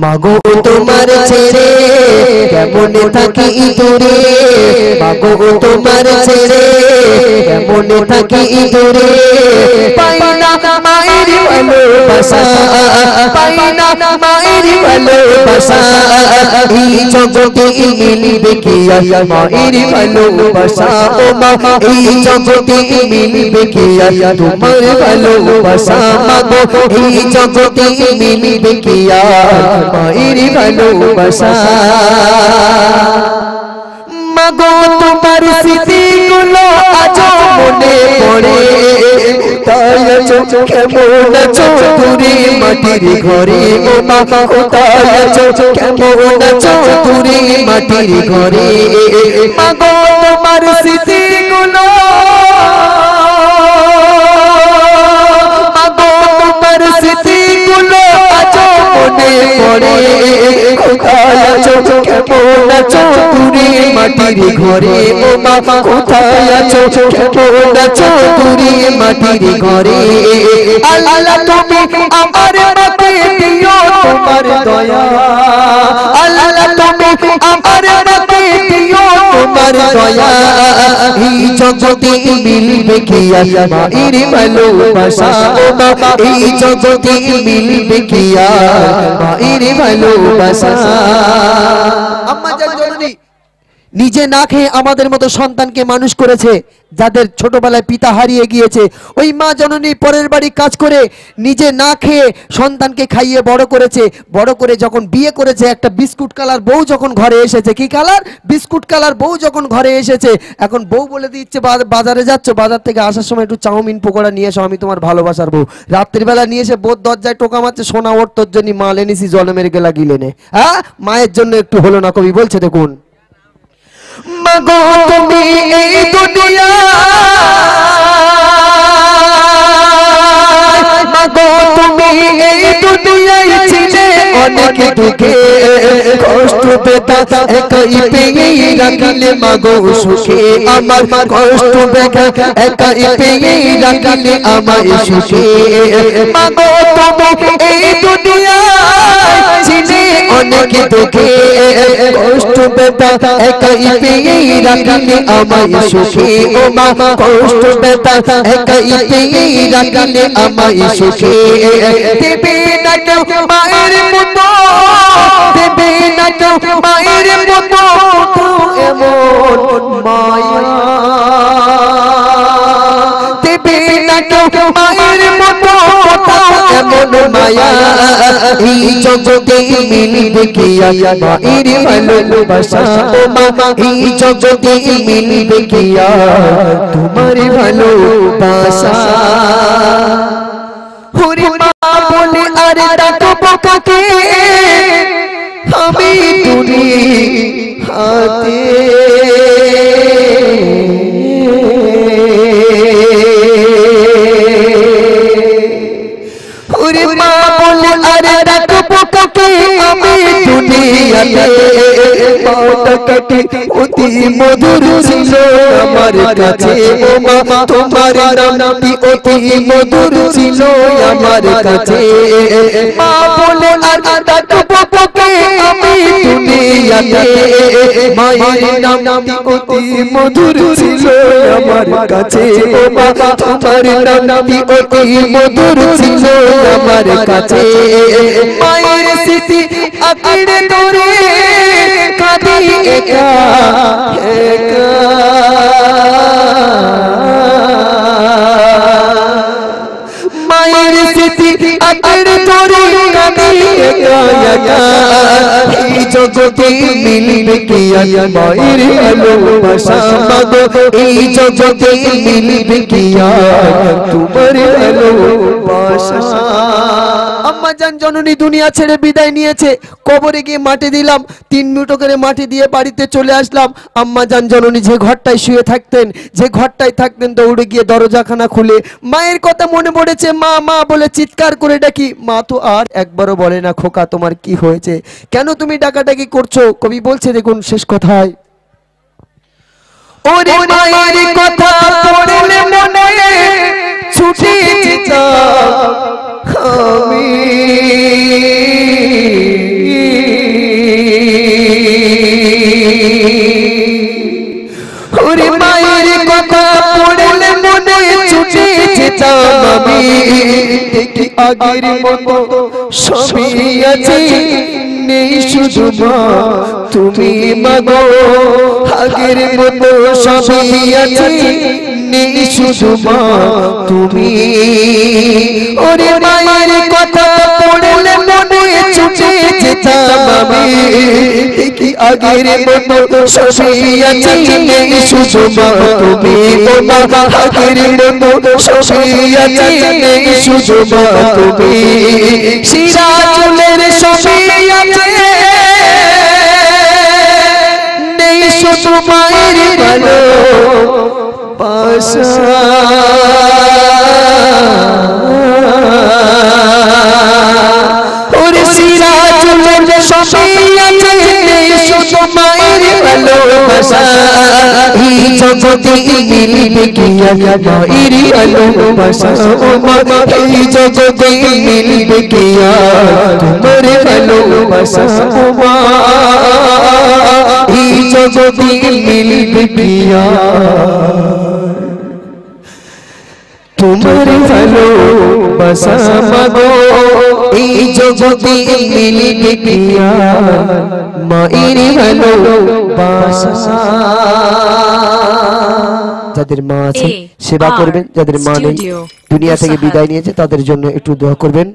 মাগো তোমার ছেড়ে কেমন থাকি দূরে, মাগো তোমার ছেড়ে কেমন থাকি দূরে, পাই না মায়ের ভালোবাসা, পাই না মায়ের ভালোবাসা, এই জগতে মিলবে কি আর মায়ের ভালোবাসা, ও মা এই জগতে মিলবে কি আর তোমার ভালোবাসা, মাগো এই জগতে মিলবে কি আর মায়ের ভালোবাসা। মাগো তোমার স্মৃতিগুলো আজ মনে পড়ে, কোথায় আছো কেমন আছো দূরে মাটির ঘরে, ও মা কোথায় আছো কেমন আছো দূরে মাটির ঘরে, মাগো তোমার স্মৃতিগুলো, মাগো তোমার স্মৃতিগুলো আজ মনে পড়ে, কোথায় আছো কেমন আছো দূরে মাটির ঘরে, ও মা কোথায় আছো কেমন আছো দূরে মাটির ঘরে, আল্লাহ তুমি আমার মাকে দিও তোমার দয়া, আল্লাহ তুমি আমার মাকে দিও তোমার দয়া, এই জগতে মিলবে কি আর মায়ের ভালোবাসা, ও মা এই জগতে মিলবে কি আর মায়ের ভালোবাসা। আম্মা জান জননী নিজে না খেয়ে আমাদের মতো সন্তানকে মানুষ করেছে, যাদের ছোটবেলায় পিতা হারিয়ে গিয়েছে, ওই মা জননী পরের বাড়ি কাজ করে নিজে না খেয়ে সন্তানকে খাইয়ে বড় করেছে, বড় করে যখন বিয়ে করেছে একটা বিস্কুট কালার বউ যখন ঘরে এসেছে, কি কালার বিস্কুট কালার বউ যখন ঘরে এসেছে, এখন বউ বলে দিচ্ছে বাজারে যাচ্ছ, বাজার থেকে আসার সময় একটু চাউমিন পকোড়া নিয়ে এসো, আমি তোমার ভালোবাসার বউ, রাত্রিবেলা নিয়ে এসে বোধ দরজায় টোকা মারছে, সোনা ওর তোর জন্য মাল এনেছি জন্মের গেলা গিলেনে, হ্যাঁ মায়ের জন্য একটু হলো না, কবি বলছে দেখুন, মাগো তুমি এই দুনিয়া, মাগো তুমি এই দুনিয়ায় ছিলে অনেক দুঃখে কষ্ট পেতা একাই পেয়ে রাখিলে, মাগো সুখে আমার কষ্ট বেগা একাই পেয়ে রাখিলে আমায় সুখে, মাগো তুমি এই দুনিয়ায় ছিলে অনেক দুঃখে কষ্ট পেতা একাই পেয়ে রাখিলে আমায় সুখে, ও মা কষ্ট পেতা একাই পেয়ে রাখিলে আমায় সুখে, দেবে না কেউ মায়ের মতো, দেবে না কেউ মায়ের মতো এমন মায়া, দেবে না কেউ মায়ের মতো এমন মায়া, এই জগতে মিলবে কি আর মায়ের ভালোবাসা, ও মা এই জগতে মিলবে কি আর তোমার ভালোবাসা। হরি মা বলে আর ডাকবো কাকে, আমি তুলি হাতে, হরি মা বলে আর ডাকবো কাকে, আমি তুলি হাতে, পাটা কাটে অতি মধুর ছিল আমার কাছে, ও মা তোমার নামটি অতি মধুর ছিল আমার কাছে, মা বলে আর ডাকবো কাকে, আমি দুনিয়াতে, মায়ের নামটি অতি মধুর ছিল আমার কাছে, ও মা তোমার নামটি অতি মধুর ছিল আমার কাছে, মায়ের স্মৃতি আঁকড়ে ধরে কাঁদি একা একা, মায়ের স্মৃতি আঁকড়ে ধরে কাঁদি একা একা, এই জগতে মিলবে কি আর মায়ের ভালোবাসা, মাগো এই জগতে মিলবে কি আর তোমার ভালোবাসা। আম্মা জান জননী দুনিয়া ছেড়ে বিদায় নিয়েছে, কবরে গিয়ে মাটি দিলাম, 3 মুঠো করে মাটি দিয়ে বাড়িতে চলে আসলাম। আম্মা জান জননী যে ঘরটায় শুয়ে থাকতেন, যে ঘরটায় থাকতেন, দৌড়ে গিয়ে দরজাখানা খুলে মায়ের কথা মনে পড়েছে, মা মা বলে চিৎকার করে ডাকি, মা তো আর একবারও বলে না খোকা তোমার কি হয়েছে, কেন তুমি ডাকাডাকি করছো, কবি বলছে দেখুন শেষ কথায়, ওরে মায়ের কথা পড়লে মনে ছুটে যেতাম আমি ওরে মায়ের কথা পড়লে মনে ছুটে যেতাম আমি দেখি আগের মতো সবই আছে নেই শুধু মা তুমি মাগো আগের মতো সবই আছে নেই শুধু মা তুমি ওরে মায়ের কথা পড়লে মনে ছুটে যেতাম আমি দেখি আগের মতো সবই আছে নেই শুধু মা তুমি ও মা আগের মতো সবই আছে নেই শুধু মা তুমি সিরাজুলের সবই আছে নেই শুধু মায়ের ভালো পাশা ওরে সিরাজুলের সবই আছে নেই শুধু মায়ের ভালোবাসা এই জগতে মিলবে কি মায়ের ভালোবাসা ও মা এই জগতে মিলবে কি তোমার ভালোবাসা ও মা এই জগতে মিলবে কি তোমার ভালোবাসা মাগো এই জগতে মিলবে কি মায়ের ভালোবাসা যাদের মা আছে সেবা করবেন যাদের মা নেই দুনিয়া থেকে বিদায় নিয়েছে তাদের জন্য একটু দোয়া করবেন